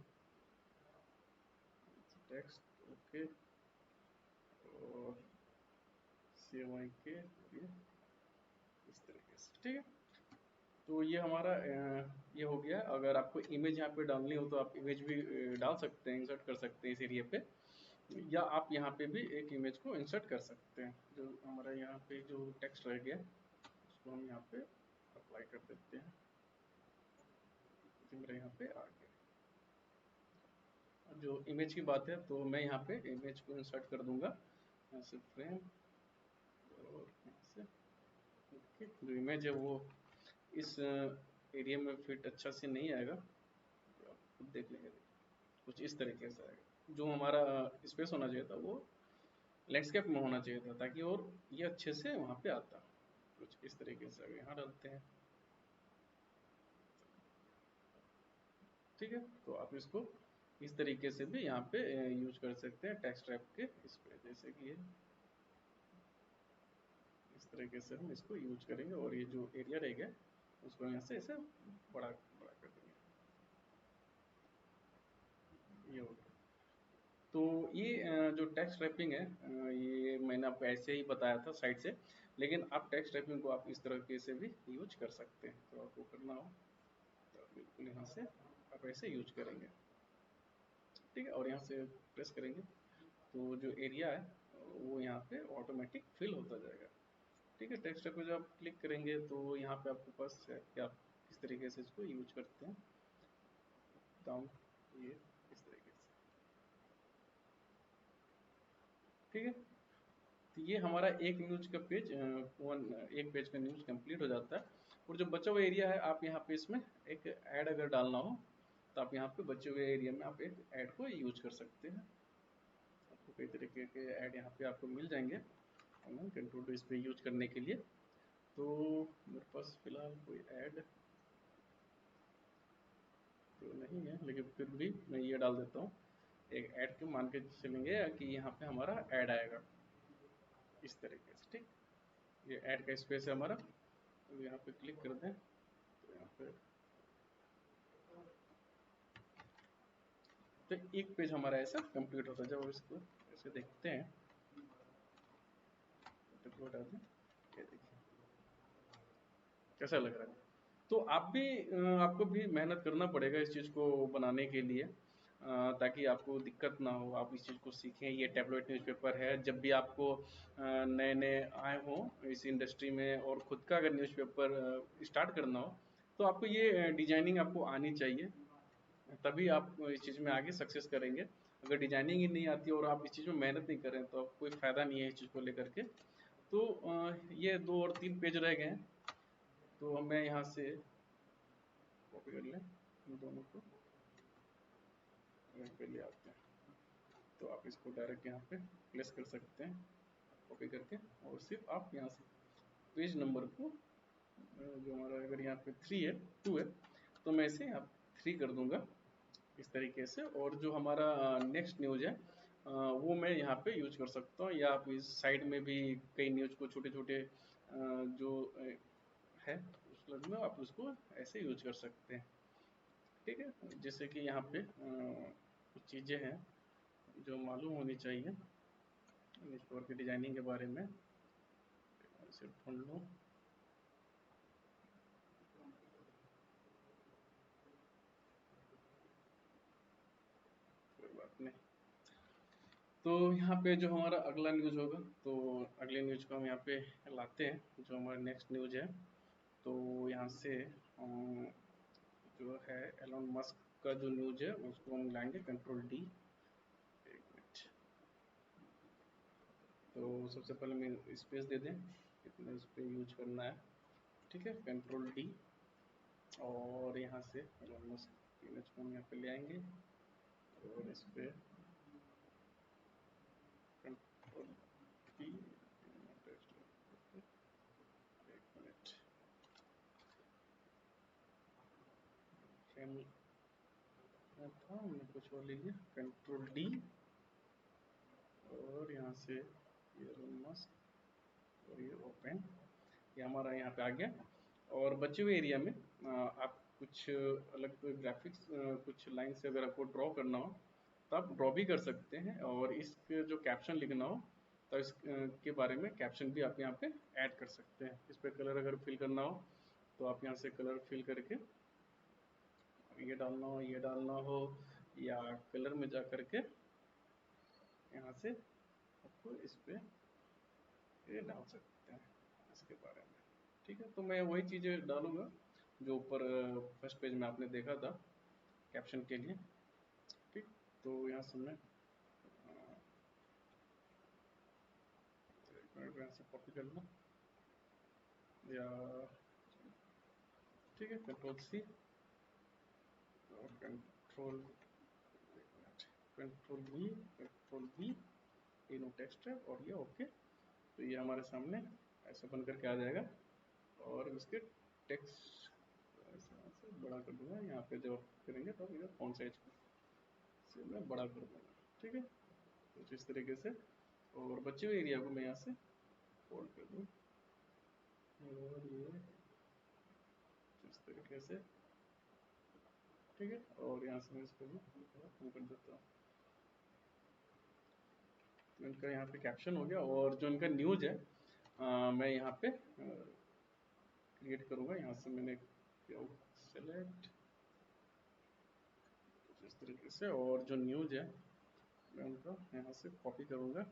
टेक्स्ट ओके, और CMYK ये इस तरीके से, ठीक है। तो ये हमारा ये हो गया। अगर आपको इमेज यहाँ पे डालनी हो तो आप इमेज भी डाल सकते हैं, इंसर्ट कर सकते हैं इस एरिया पे। या आप यहाँ पे भी एक इमेज को इंसर्ट कर सकते हैं। जो हमारा यहाँ पे जो टेक्स्ट रह गया उसको हम यहाँ पे अप्लाई कर देते हैं, जो मेरे यहाँ पे आ गया। जो इमेज की बात है तो मैं यहाँ पे इमेज को इंसर्ट कर दूंगा, यहाँ से फ्रेम और यहाँ से ओके। जो इमेज है वो इस एरिया में फिट अच्छा से नहीं आएगा, तो आप खुद देख लेंगे, कुछ इस तरीके से आएगा। जो हमारा स्पेस होना चाहिए था वो लैंडस्केप में होना चाहिए था, ताकि और ये अच्छे से वहाँ पे आता। कुछ इस तरीके से अगर यहाँ डालते हैं, ठीक है। तो आप इसको इस तरीके से भी यहाँ पे यूज कर सकते हैं टेक्स्ट रैप के इस पे, जैसे कि ये इस तरीके से हम इसको यूज करेंगे। और ये जो एरिया रहेगा उसको यहाँ से ऐसे बड़ा बड़ा कर देंगे, ये हो गया। तो ये जो टेक्स्ट रैपिंग है ये मैंने आपको ऐसे ही बताया था साइड से, लेकिन आप टेक्स्ट रैपिंग को आप इस तरीके से भी यूज कर सकते हैं। तो आपको करना हो तो बिल्कुल यहाँ से आप ऐसे यूज करेंगे, ठीक है। और यहाँ से प्रेस करेंगे तो जो एरिया है वो यहाँ पे ऑटोमेटिक फिल होता जाएगा, ठीक है। टेक्स्ट पे जब आप क्लिक करेंगे तो यहाँ पे आपके पास है कि आप किस तरीके से इसको यूज करते हैं। डाउन ये इस तरीके से, ठीक है। तो ये हमारा एक न्यूज का पेज एक पेज का न्यूज कंप्लीट हो जाता है। और जो बचा हुआ एरिया है आप यहाँ पे इसमें एक ऐड अगर डालना हो तो आप यहाँ पे बचे हुए एरिया में आप एक ऐड को यूज कर सकते हैं। आपको कई तरीके के ऐड यहाँ पे आपको मिल जाएंगे ऑनलाइन कंट्रोल इस पे यूज करने के लिए। तो मेरे पास फिलहाल कोई ऐड तो नहीं है, लेकिन फिर भी मैं ये डाल देता हूँ। एक ऐड के मान के चलेंगे कि यहाँ पे हमारा ऐड आएगा इस तरीके से, ठीक। ये ऐड का स्पेस है हमारा, तो यहाँ पे क्लिक कर दें तो यहाँ पे तो एक पेज हमारा ऐसा कंप्लीट होता है। जब इसको ऐसे देखते हैं तो हटा दें, ये देखिए कैसा लग रहा है। तो आप भी आपको भी मेहनत करना पड़ेगा इस चीज़ को बनाने के लिए, ताकि आपको दिक्कत ना हो, आप इस चीज़ को सीखें। ये टैबलॉइड न्यूज़पेपर है, जब भी आपको नए नए आए हों इस इंडस्ट्री में और खुद का अगर न्यूज़पेपर स्टार्ट करना हो तो आपको ये डिजाइनिंग आपको आनी चाहिए, तभी आप इस चीज़ में आगे सक्सेस करेंगे। अगर डिजाइनिंग ही नहीं आती और आप इस चीज़ में मेहनत नहीं करें तो आप कोई फ़ायदा नहीं है इस चीज़ को लेकर के। तो ये 2 और 3 पेज रह गए हैं, तो मैं यहाँ से कॉपी कर लें इन दोनों को, यहाँ पे ले आते हैं। तो आप इसको डायरेक्ट यहाँ पे प्लेस कर सकते हैं कॉपी करके, और सिर्फ आप यहाँ से पेज नंबर को जो हमारा अगर यहाँ पे 3 है 2 है तो मैं इसे यहाँ 3 कर दूंगा इस तरीके से। और जो हमारा नेक्स्ट न्यूज है वो मैं यहाँ पे यूज कर सकता हूँ, या आप इस साइड में भी कई न्यूज को छोटे छोटे जो है उस में आप उसको ऐसे यूज कर सकते हैं, ठीक है। जैसे कि यहाँ पे कुछ चीज़ें हैं जो मालूम होनी चाहिए न्यूज़पेपर की डिजाइनिंग के बारे में। सिर्फ ढूंढ लूँ, कोई बात नहीं। तो यहाँ पे जो हमारा अगला न्यूज़ होगा, तो अगले न्यूज़ को हम यहाँ पे लाते हैं जो हमारा नेक्स्ट न्यूज़ है। तो यहाँ से जो है एलोन मस्क का जो न्यूज़ है उसको हम लाएंगे कंट्रोल डी। एक मिनट, तो सबसे पहले मैं स्पेस दे दें कितना इस पर यूज करना है, ठीक है। कंट्रोल डी, और यहाँ से एलोन मस्क इमेज को हम यहाँ पे ले आएंगे और इस पर कंट्रोल डी, एक मिनट, फ्रेम था हमने कुछ और ले लिया, कंट्रोल डी, और यहाँ से ये एलोन मस्क और ये ओपन, ये हमारा यहाँ पे आ गया। और बचे हुए एरिया में आप कुछ अलग ग्राफिक्स कुछ लाइन से अगर आपको ड्रॉ करना हो तो आप ड्रॉ भी कर सकते हैं, और इसके जो कैप्शन लिखना हो तो इस के बारे में कैप्शन भी आप यहाँ पे ऐड कर सकते हैं। इस पर कलर अगर फिल करना हो तो आप यहाँ से कलर फिल करके ये डालना हो, ये डालना हो, या कलर में जा करके यहाँ से आपको इस पे ये डाल सकते हैं इसके बारे में। ठीक है, तो मैं वही चीज़ें डालूंगा जो ऊपर फर्स्ट पेज में आपने देखा था कैप्शन के लिए। ठीक, तो यहाँ से मैं यहाँ से कॉपी कर लूँ या ठीक है, कंट्रोल सी और कंट्रोल वी, तीनों टेक्स्ट है और ये ओके। तो ये हमारे सामने ऐसा बन करके आ जाएगा और इसके टेक्स्ट ऐसे बड़ा कर दूंगा। यहाँ पे जब करेंगे तो इधर फॉन्ट साइज को से मैं बड़ा कर दूंगा। ठीक है, कुछ इस तरीके से। और बचे हुए एरिया को मैं यहाँ से फोल्ड कर दूँ और ये इस तरीके से। ठीक है, और यहाँ से मैं इसको भी कम कर देता हूँ। तो इनका यहाँ पे कैप्शन हो गया और जो इनका न्यूज है मैं यहाँ पे क्रिएट करूँगा। यहाँ से मैंने किया सेलेक्ट इस तरीके से, और जो न्यूज है मैं उनका यहाँ से कॉपी करूँगा।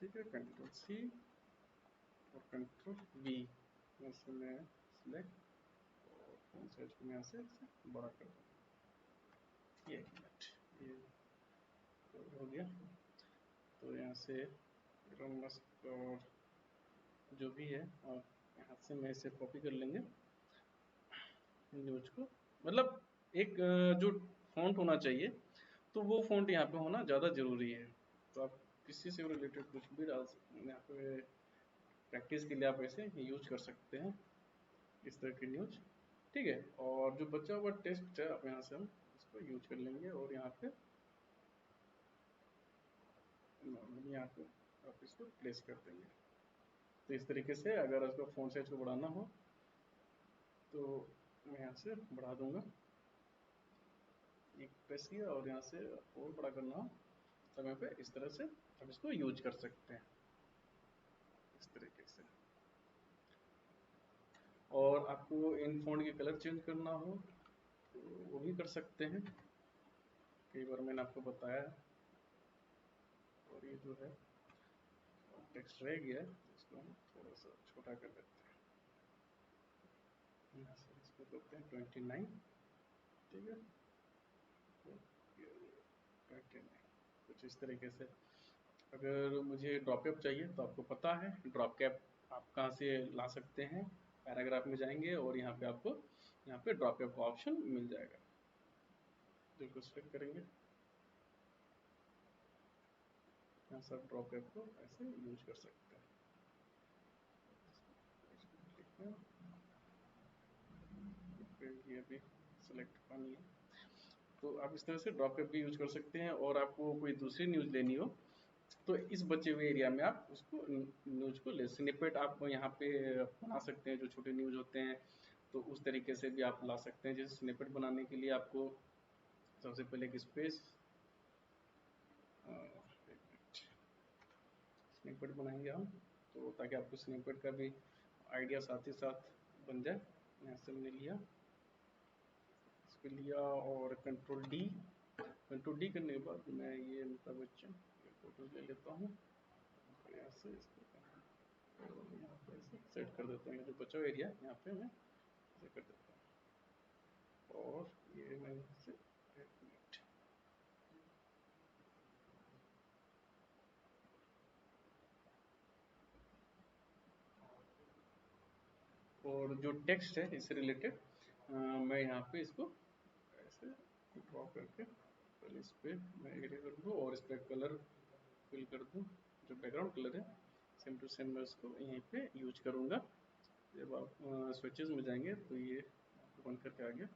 ठीक है, कंट्रोल सी और कंट्रोल वी, ऐसे मैं सिलेक्ट और फॉन्ट साइज को मैं यहाँ से बड़ा कर दूँगा। ये एक मिनट, ये हो गया। तो यहाँ से एलोन मस्क और जो भी है और यहाँ से मैं इसे कॉपी कर लेंगे न्यूज को। मतलब एक जो फॉन्ट होना चाहिए तो वो फॉन्ट यहाँ पे होना ज़्यादा ज़रूरी है। तो आप किसी से रिलेटेड कुछ भी डाल सकते हैं यहाँ पे, प्रैक्टिस के लिए आप ऐसे यूज कर सकते हैं इस तरह की न्यूज। ठीक है, और जो बचा हुआ टेक्स्ट है आप यहाँ से हम इसको यूज कर लेंगे और यहाँ पे नॉर्मली यहाँ पे आप इसको प्लेस कर देंगे। तो इस तरीके से अगर उसका फॉन्ट साइज को बढ़ाना हो तो मैं यहाँ से बढ़ा दूंगा, एक प्रेस किया और यहाँ से और बड़ा करना हो समय पे इस तरह से आप इसको यूज कर सकते हैं इस तरीके से। और आपको इन फॉन्ट के कलर चेंज करना हो तो वो भी कर सकते हैं, कई बार मैंने आपको बताया। और ये जो है टेक्स्ट रह गया है इसको हम थोड़ा सा छोटा कर देते हैं, यहाँ से इसको करते हैं 29। ठीक है, 29 कुछ इस तरीके से। अगर मुझे ड्रॉप कैप चाहिए तो आपको पता है ड्रॉप कैप आप कहाँ से ला सकते हैं। पैराग्राफ में जाएंगे और यहाँ पे आपको यहाँ पे ड्रॉप कैप का ऑप्शन मिल जाएगा, जो इसको सेलेक्ट करेंगे यहाँ से आप ड्रॉप कैप को ऐसे यूज कर सकते हैं। ये अभी सेलेक्ट पानी है तो आप इस तरह से ड्रॉप कैप भी यूज कर सकते हैं। और आपको कोई दूसरी न्यूज लेनी हो तो इस बचे हुए एरिया में आप उसको न्यूज को ले, स्निपेट आप यहाँ पे बना सकते हैं जो छोटे न्यूज होते हैं। तो उस तरीके से भी आप ला सकते हैं। जैसे स्निपेट बनाने के लिए आपको सबसे पहले एक स्पेस स्निपेट बनाएंगे हम, तो ताकि आपको स्निपेट का भी आइडिया साथ ही साथ बन जाए। यहाँ से मैंने लिया, इस पर लिया और कंट्रोल डी करने के बाद मैं ये अमिताभ बच्चन फोटो ले लेता हूँ और यहाँ से इसको यहाँ पे ऐसे सेट कर देता हूँ। जो बचा हुआ एरिया यहाँ पे मैं ऐसे कर देता हूँ और ये मैं यहाँ से एक मिनट, और जो टेक्स्ट है इससे रिलेटेड मैं यहाँ पे इसको ऐसे ड्रॉ करके पहले इस पर मैं एरिया कर दूँ और इस पर कलर फिल कर दूँ। जो बैकग्राउंड कलर है सेम टू सेम मैं उसको यहीं पे यूज करूँगा। जब आप स्विचेस में जाएंगे तो ये बन करके आ गया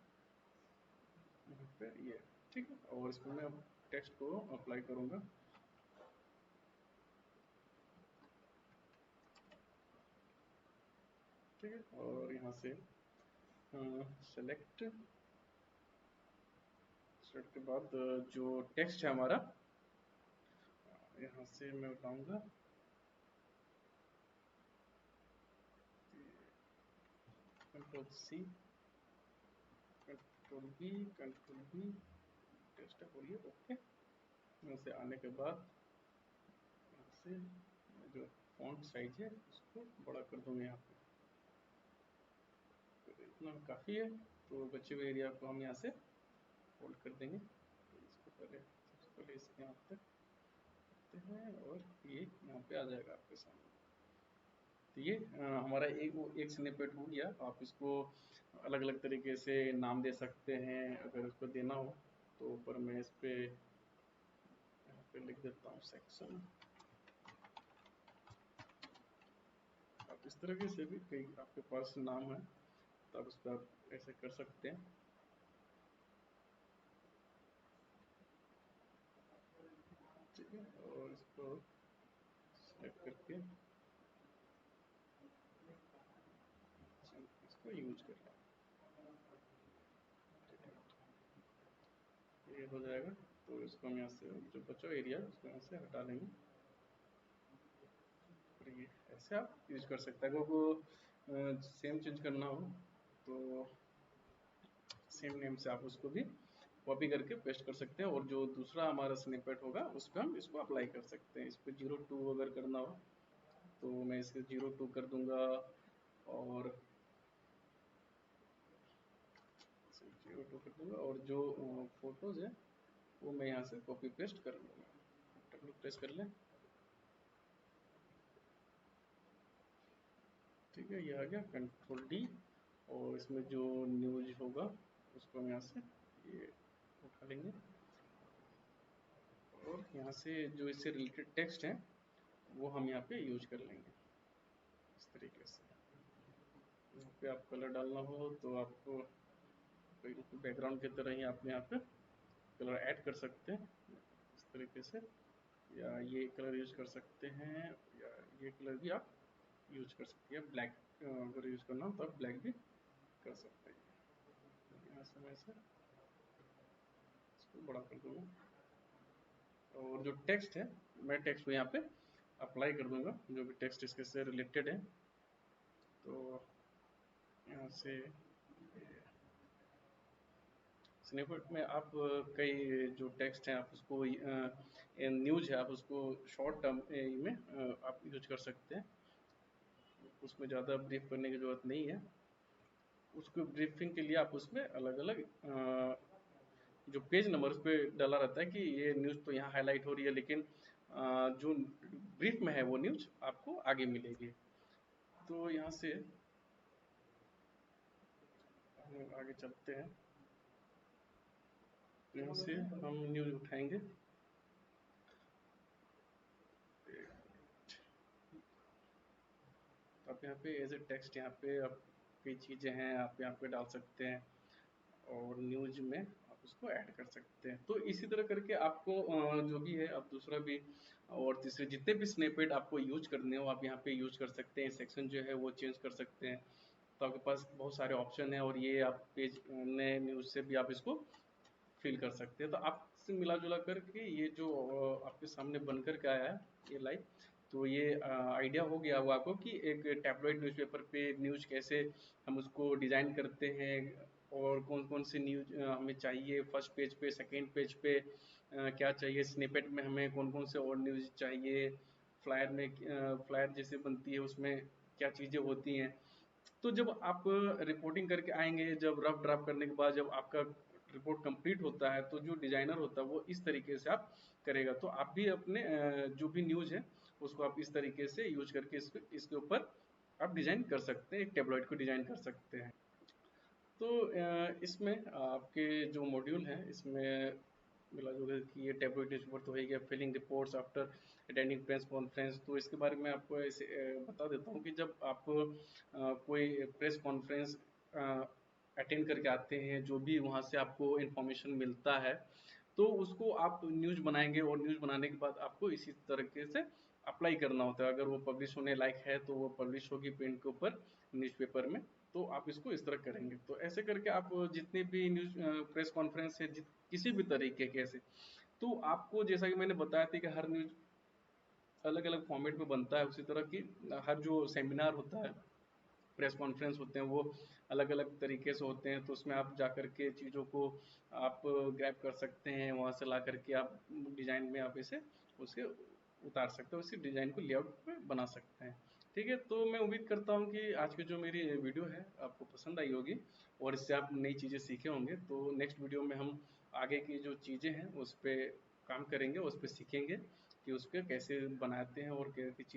यहाँ पे ये। ठीक है, और इसमें मैं टेक्स्ट को अप्लाई करूँगा। ठीक है, और यहाँ से सेलेक्ट के बाद जो टेक्स्ट है हमारा यहाँ से मैं उठाऊंगा control C control B text और ये ओके। यहाँ से आने के बाद यहाँ से जो फॉन्ट साइज है उसको बड़ा कर दूंगा यहाँ पे, तो इतना काफ़ी है। तो बचे हुए एरिया को हम यहाँ से होल्ड कर देंगे। तो इसको पहले सबसे पहले इसके यहाँ तक करते हैं और ये यहाँ पे आ जाएगा आपके सामने। तो ये हमारा एक स्निपेट हो गया। आप इसको अलग अलग तरीके से नाम दे सकते हैं अगर उसको देना हो तो। ऊपर मैं इस पे यहाँ पे लिख देता हूँ सेक्शन। आप इस तरीके से भी कई आपके पास नाम है तो आप उस पर आप ऐसे कर सकते हैं। ठीक है, और इसको सेलेक्ट करके इसको यूज कर लें। ये हो जाएगा। तो इसको हम यहाँ से जो बचा एरिया उसको यहाँ से हटा लेंगे। और ये ऐसे आप यूज कर सकते हैं। अगर वो सेम चेंज करना हो तो सेम नेम से आप उसको भी कॉपी करके पेस्ट कर सकते हैं। और जो दूसरा हमारा स्निपेट होगा उस पर हम इसको अप्लाई कर सकते हैं। इस पर 02 अगर करना हो तो मैं इसके 02 कर दूंगा और 02 कर दूंगा। और जो फोटोज है वो मैं यहाँ से कॉपी पेस्ट कर लूँगा। डब्ल्यू प्रेस कर लें। ठीक है, ये आ गया कंट्रोल डी। और इसमें जो न्यूज होगा उसको हम यहाँ से ये उठा लेंगे। और यहाँ से जो इससे रिलेटेड टेक्स्ट है वो हम यहाँ पे यूज कर लेंगे इस तरीके से। यहाँ पे आप कलर डालना हो तो आपको बैकग्राउंड की तरह ही आप यहाँ पे कलर ऐड कर सकते हैं इस तरीके से। या ये कलर यूज कर सकते हैं या ये कलर भी आप यूज कर सकते हैं। ब्लैक अगर यूज करना हो तो आप ब्लैक भी कर सकते हैं। यहाँ से मैं इसे इसको बड़ा कर दूंगा। और जो टेक्स्ट है मैं टेक्स्ट को यहाँ पे अप्लाई कर दूंगा, जो भी टेक्स्ट इसके से रिलेटेड है। तो यहाँ से स्निपेट में आप कई जो टेक्स्ट हैं आप उसको न्यूज है आप उसको शॉर्ट टर्म में आप यूज कर सकते हैं। उसमें ज़्यादा ब्रीफ करने की ज़रूरत नहीं है। उसको ब्रीफिंग के लिए आप उसमें अलग अलग जो पेज नंबर उस पर डाला रहता है कि ये न्यूज़ तो यहाँ हाईलाइट हो रही है, लेकिन जो ब्रीफ में है वो न्यूज़ आपको आगे मिलेगी। तो यहाँ से हम आगे चलते हैं। यहाँ से हम न्यूज़ उठाएंगे। तो आप यहाँ पे एज ए टेक्स्ट यहाँ पे आप कई चीज़ें हैं आप यहाँ पे डाल सकते हैं और न्यूज में आप उसको ऐड कर सकते हैं। तो इसी तरह करके आपको जो भी है आप दूसरा भी और तीसरे जितने भी स्निपेट आपको यूज करने हो आप यहाँ पे यूज कर सकते हैं। सेक्शन जो है वो चेंज कर सकते हैं। तो आपके पास बहुत सारे ऑप्शन है और ये आप पेज नए न्यूज से भी आप इसको फील कर सकते हैं। तो आपसे मिला जुला करके ये जो आपके सामने बनकर के आया है ये लाइव, तो ये आइडिया हो गया होगा आपको कि एक टैबलॉइड न्यूज़पेपर पे न्यूज़ कैसे हम उसको डिज़ाइन करते हैं और कौन कौन से न्यूज़ हमें चाहिए। फर्स्ट पेज पे, सेकेंड पेज पे क्या चाहिए, स्निपेट में हमें कौन कौन से और न्यूज़ चाहिए, फ्लायर में फ्लायर जैसे बनती है उसमें क्या चीज़ें होती हैं। तो जब आप रिपोर्टिंग करके आएंगे, जब रफ ड्राफ्ट करने के बाद जब आपका रिपोर्ट कंप्लीट होता है तो जो डिजाइनर होता है वो इस तरीके से आप करेगा। तो आप भी अपने जो भी न्यूज है उसको आप इस तरीके से यूज करके इसके ऊपर आप डिजाइन कर सकते हैं, एक टेबलॉइड को डिजाइन कर सकते हैं। तो इसमें आपके जो मॉड्यूल हैं इसमें मिला जुला कि ये टेबलॉइड न्यूज़पेपर तो है गया। Filling reports after attending press conference, तो इसके बारे में आपको ऐसे बता देता हूँ कि जब आप कोई प्रेस कॉन्फ्रेंस अटेंड करके आते हैं, जो भी वहाँ से आपको इन्फॉर्मेशन मिलता है तो उसको आप न्यूज़ बनाएंगे और न्यूज़ बनाने के बाद आपको इसी तरीके से अप्लाई करना होता है। अगर वो पब्लिश होने लायक है तो वो पब्लिश होगी प्रिंट के ऊपर न्यूज़पेपर में, तो आप इसको इस तरह करेंगे। तो ऐसे करके आप जितने भी न्यूज़ प्रेस कॉन्फ्रेंस है किसी भी तरीके के ऐसे, तो आपको जैसा कि मैंने बताया था कि हर न्यूज़ अलग अलग फॉर्मेट में बनता है, उसी तरह की हर जो सेमिनार होता है प्रेस कॉन्फ्रेंस होते हैं वो अलग अलग तरीके से होते हैं, तो उसमें आप जा कर के चीज़ों को आप ग्रैब कर सकते हैं, वहाँ से ला करके आप डिज़ाइन में आप इसे उसे उतार सकते हो, उसी डिज़ाइन को लेआउट में बना सकते हैं। ठीक है, तो मैं उम्मीद करता हूँ कि आज की जो मेरी वीडियो है आपको पसंद आई होगी और इससे आप नई चीज़ें सीखे होंगे। तो नेक्स्ट वीडियो में हम आगे की जो चीज़ें हैं उस पर काम करेंगे, उस पर सीखेंगे कि उसको कैसे बनाते हैं और क्या क्या चीज़